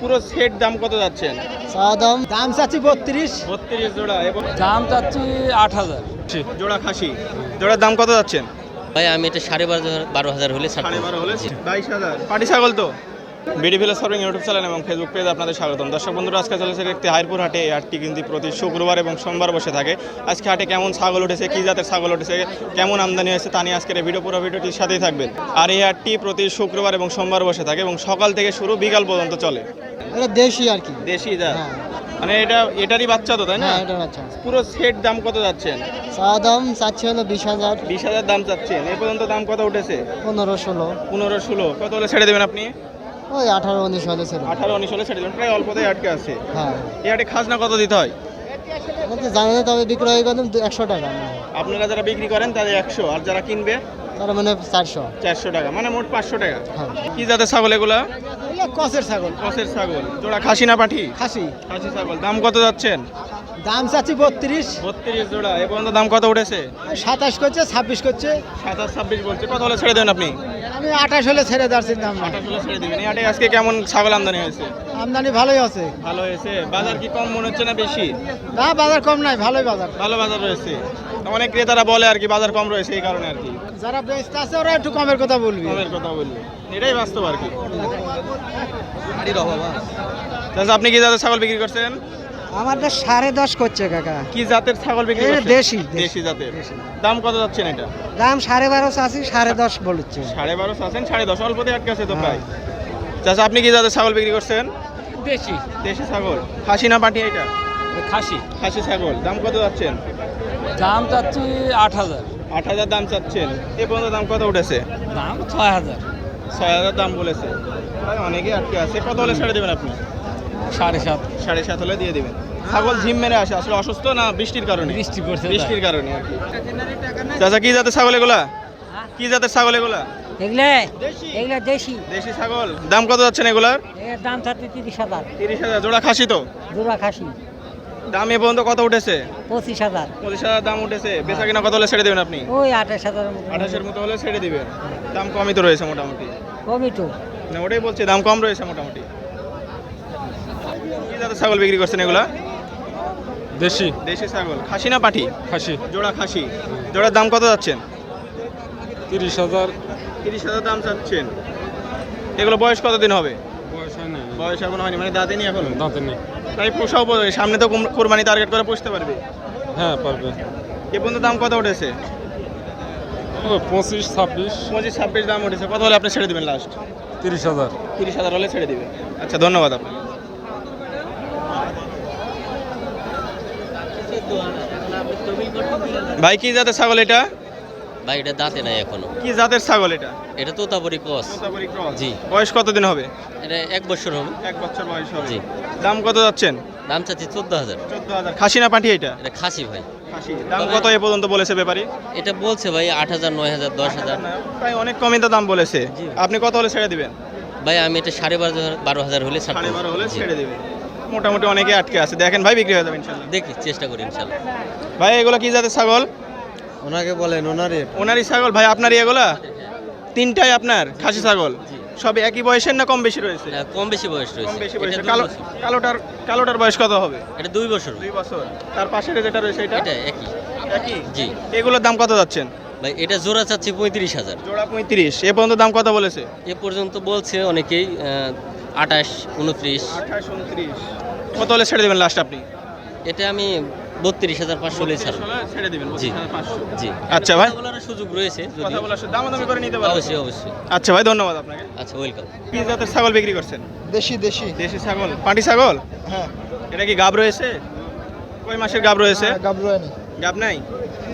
পুরো সেট দাম কত যাচ্ছেন? দাম চাচ্ছি 32। 32 জোড়া এবং দাম চাচ্ছি 8,000। জোড়া খাসি জোড়ার দাম কত যাচ্ছেন? ভাই আমি এটা 12,500 হলে ছাড়বো। 12.5 হলে 22,000। পাটি ছাগল তো BD village farming YouTube channel এবং ফেসবুক পেজে আপনাদের স্বাগতম। দর্শক বন্ধুরা, আজকে চলেছে একটি হাইরপুর হাটে। এই হাটটি কিন্তু প্রতি শুক্রবার এবং সোমবার বসে থাকে। আজকে হাটে কেমন ছাগল উঠেছে, কী জাতের ছাগল উঠেছে, কেমন আমদানি হয়েছে তা নিয়ে আজকের এই ভিডিও, পুরো ভিডিওটির সাথেই থাকবেন। আর এই হাটটি প্রতি শুক্রবার এবং সোমবার বসে থাকে এবং সকাল থেকে শুরু বিকাল পর্যন্ত চলে। এটা দেশি আর কি। দেশি জাত, হ্যাঁ। মানে এটারই বাচ্চা তো, তাই না? হ্যাঁ, এটা আচ্ছা। পুরো সেট দাম কত যাচ্ছেন? দাম চাচ্ছি হলো 20,000। 20,000 দাম চাচ্ছেন। এ পর্যন্ত দাম কত উঠেছে? 15-16। 15-16। কত হলে ছেড়ে দেবেন আপনি? ওই 18-19 হলে ছিল। 18-19 হলে ছেড়ে দেবেন। প্রায় অল্পতেই আটকে আছে। হ্যাঁ, এই হাটে খাজনা কত দিতে হয়? জানি না, তবে বিক্রয় করলাম 100 টাকা। আপনারা যারা বিক্রি করেন তাদের 100, আর যারা কিনবে তার মানে 400। 400 টাকা, মানে মোট 500 টাকা। হ্যাঁ, কি জাতের ছাগল এগুলা? এগুলো কসের ছাগল। কসের ছাগল। জোড়া খাসি না পাঠি? খাসি। খাসি ছাগল। দাম কত যাচ্ছেন? দাম চাচ্ছি 32। 32 জোড়া। এ পর্যন্ত দাম কত উঠেছে? 27 করছে, 26 করছে। 27-26 বলছে। কত হলে ছেড়ে দেবেন আপনি? আমি 28 হলে ছেড়ে দাঁড়ছি দাম। 28 হলে ছেড়ে দিবেন। এই হাটে আজকে কেমন ছাগল আমদানি হয়েছে? আমদানি ভালোই আছে। ভালো হয়েছে। বাজার কি কম মনে হচ্ছে না বেশি? না, বাজার কম নাই, ভালোই বাজার। ভালো বাজার রয়েছে। অনেক ক্রেতারা বলে আর কি বাজার কম রয়েছে, এই কারণে আর কি যারা বেচতে আছে ওরা একটু কমের কথা বলবি। কমের কথা বললে এটাই বাস্তব আর কি। চাচা, আপনি কি জাতের ছাগল বিক্রি করছেন? আমাদের 10.5 করছে কাকা। কি জাতের ছাগল বিক্রি এটা করছেন? দেশি, দেশি। দেশি জাতের। দাম কত যাচ্ছেন এটা? দাম 12.5 চাচ্ছি, 10.5 বলছে। 12.5 আছেন, 10.5 অল্পতে আটকে আছে তো প্রায়। চাচা, আপনি কি জাতের ছাগল বিক্রি করছেন? দেশি দেশি ছাগল। খাসি না পাটি এটা? খাসি। খাসি ছাগল। দাম কত যাচ্ছেন? দাম চাচ্ছি 8,000। 8,000 দাম চাচ্ছেন। এ পর্যন্ত দাম কত উঠেছে? দাম 6,000। 6,000 দাম বলেছে। প্রায় অনেকে আটকে আছে। কত হলে ছেড়ে দেবেন আপনি? 7.5। 7.5 হলে দিয়ে দিবেন। ছাগল ঝিম মেরে আসে, আসলে অসুস্থ না বৃষ্টির কারণে? বৃষ্টি পড়ছে তাই। বৃষ্টির কারণে আর কি। চাচা, কি জাতের ছাগল এগুলা? কি জাতের ছাগল এগুলা? এগুলা দেশি। দেশি ছাগল। দাম কত যাচ্ছেন এগুলার? এর দাম চাচ্ছি 30,000। 30,000। জোড়া খাসি তো? জোড়া খাসি। দাম এ পর্যন্ত কত উঠেছে? 25,000। 25,000 দাম উঠেছে। বেচা কিনা কত হলে ছেড়ে দেবেন আপনি? ওই 28,000 মতো। 28-এর মতো হলে ছেড়ে দিবেন। দাম কমই তো রয়েছে মোটামুটি। কমই তো। না, ওটাই বলছি, দাম কম রয়েছে মোটামুটি। কি জাতের ছাগল বিক্রি করছেন এগুলা? দেশি। দেশি ছাগল। খাসি না পাঠি? খাসি। জোড়া খাসি। জোড়ার দাম কত যাচ্ছেন? 30,000। 30,000 দাম চাচ্ছেন। এগুলো বয়স কতদিন হবে? বয়স হয় না। বয়স এখন হয়নি, মানে দাঁতে নি এখনো? দাঁতে নেই। তাই পোষাও পড়বে। সামনে তো কোরবানি টার্গেট করে পুষতে পারবে। হ্যাঁ, পারবে। এ পর্যন্ত দাম কত উঠেছে? 25-26। 25-26 দাম উঠেছে। কত হলে আপনি ছেড়ে দিবেন লাস্ট? 30,000। 30,000 হলে ছেড়ে দিবেন। আচ্ছা, ধন্যবাদ আপনাকে। ভাই, কি জাতের ছাগল এটা? ভাই এটা দাঁতে নাই এখনো। কি জাতের ছাগল এটা? এটা তোতাপুরি ক্রস। তোতাপুরি ক্রস। জি। বয়স কতদিন হবে? এটা 1 বছর হবে। 1 বছর বয়স হবে। জি। দাম কত যাচ্ছেন? দাম চাচ্ছি 14,000। 14,000। খাসি না পাঠি এটা? এটা খাসি ভাই। খাসি। দাম কত এ পর্যন্ত বলেছে ব্যাপারী? এটা বলছে ভাই 8,000, 9,000, 10,000। প্রায় অনেক কমই তো দাম বলেছে। জি। আপনি কত হলে ছেড়ে দিবেন? ভাই আমি এটা 12,500 হলে ছাড়বো। 12.5 হলে জি। ছেড়ে দিবেন। মোটামুটি অনেকে আটকে আছে। দেখেন ভাই, বিক্রি হয়ে যাবে ইনশাল্লাহ। দেখি, চেষ্টা করি ইনশাল্লাহ। ভাই, এগুলো কি জাতের ছাগল? ওনাকে বলেন, ওনারে। ওনারই ছাগল। ভাই, আপনারই এগুলা? তিনটাই আপনার খাসি ছাগল? জি। সব একই বয়সের না কম বেশি রয়েছে? না, কম বেশি বয়স কম রয়েছে। বেশি এটা বয়সের। 2 বছর। কালোটার বয়স কত হবে? এটা 2 বছর। 2 বছর। তার পাশে যেটা রয়েছে এটা? এটা একই। একই। জি। এগুলোর দাম কত যাচ্ছেন? ভাই এটা জোড়া চাচ্ছি 35,000। জোড়া 35। এ পর্যন্ত দাম কত বলেছে? এ পর্যন্ত বলছে অনেকেই 28, 29। 28, 29। কত হলে ছেড়ে দেবেন লাস্ট আপনি? এটা আমি 32,500 হলে ছাড়বো। 32 হলে ছেড়ে দিবেন। জি। 32,500। জি। আচ্ছা ভাই, কথা বলার সুযোগ রয়েছে যদি। কথা বলার সাথে দামাদামি করে নিতে পারবেন। অবশ্যই অবশ্যই। আচ্ছা ভাই, ধন্যবাদ আপনাকে। আচ্ছা, ওয়েলকাম। কি জাতের ছাগল বিক্রি করছেন? দেশি দেশি। দেশি ছাগল। পাটি ছাগল? হ্যাঁ। এটা কি গাব রয়েছে? কয় মাসের গাব রয়েছে? গাবরুয়ানি। গাব নাই।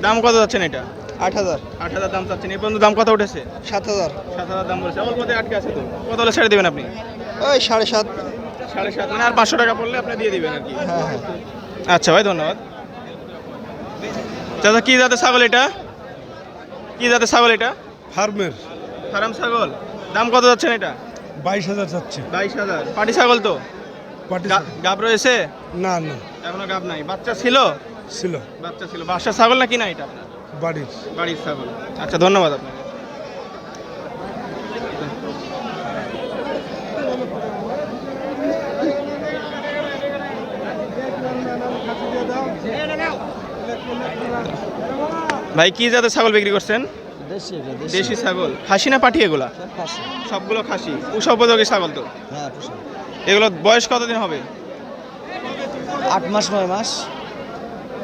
দাম কত যাচ্ছেন এটা? 8,000। 8,000 দাম চাচ্ছেন। এই পর্যন্ত দাম কত উঠেছে? 7,000। 7,000 দাম বলেছে। অল্পতে আটকে আছে তো। কত হলে ছেড়ে দেবেন আপনি? ওই 7.5। 7.5, মানে আর 500 টাকা পড়লে আপনি দিয়ে দিবেন আর কি। হ্যাঁ হ্যাঁ। আচ্ছা ভাই, ধন্যবাদ। চাচা, কি জাতের ছাগল এটা? কি জাতের ছাগল এটা? ফার্মের। ফার্ম ছাগল। দাম কত যাচ্ছেন এটা? 22,000 চাচ্ছে। 22,000। পাটি ছাগল তো? গাব রয়েছে? না না, এখনো গাব নাই। বাচ্চা ছিল? ছিল বাচ্চা ছিল। বাসার ছাগল নাকি না এটা আপনার? বাড়ির। বাড়ির ছাগল। আচ্ছা, ধন্যবাদ আপনাকে। ভাই কি জাতের ছাগল বিক্রি করছেন? দেশি দেশি ছাগল, খাসি না পাঠি এগুলা? সবগুলো খাসি, পুষা উপযোগী ছাগল তো। হ্যাঁ এগুলো বয়স কতদিন হবে? 8 মাস 9 মাস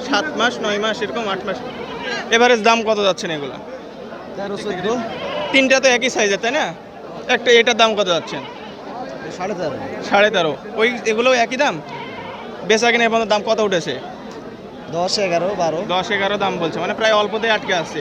7 মাস 9 মাস এরকম 8 মাস। এভারেজ দাম কত যাচ্ছেন এগুলা? 13 14 তিনটা তো একই সাইজের তাই না? একটা এটার দাম কত যাচ্ছেন? 13.5 13.5। ওই এগুলো একই দাম? বেচা কিনে এখন দাম কত উঠেছে? 10 11 12 10-11 দাম বলছে, মানে প্রায় অল্পতেই আটকে আছে।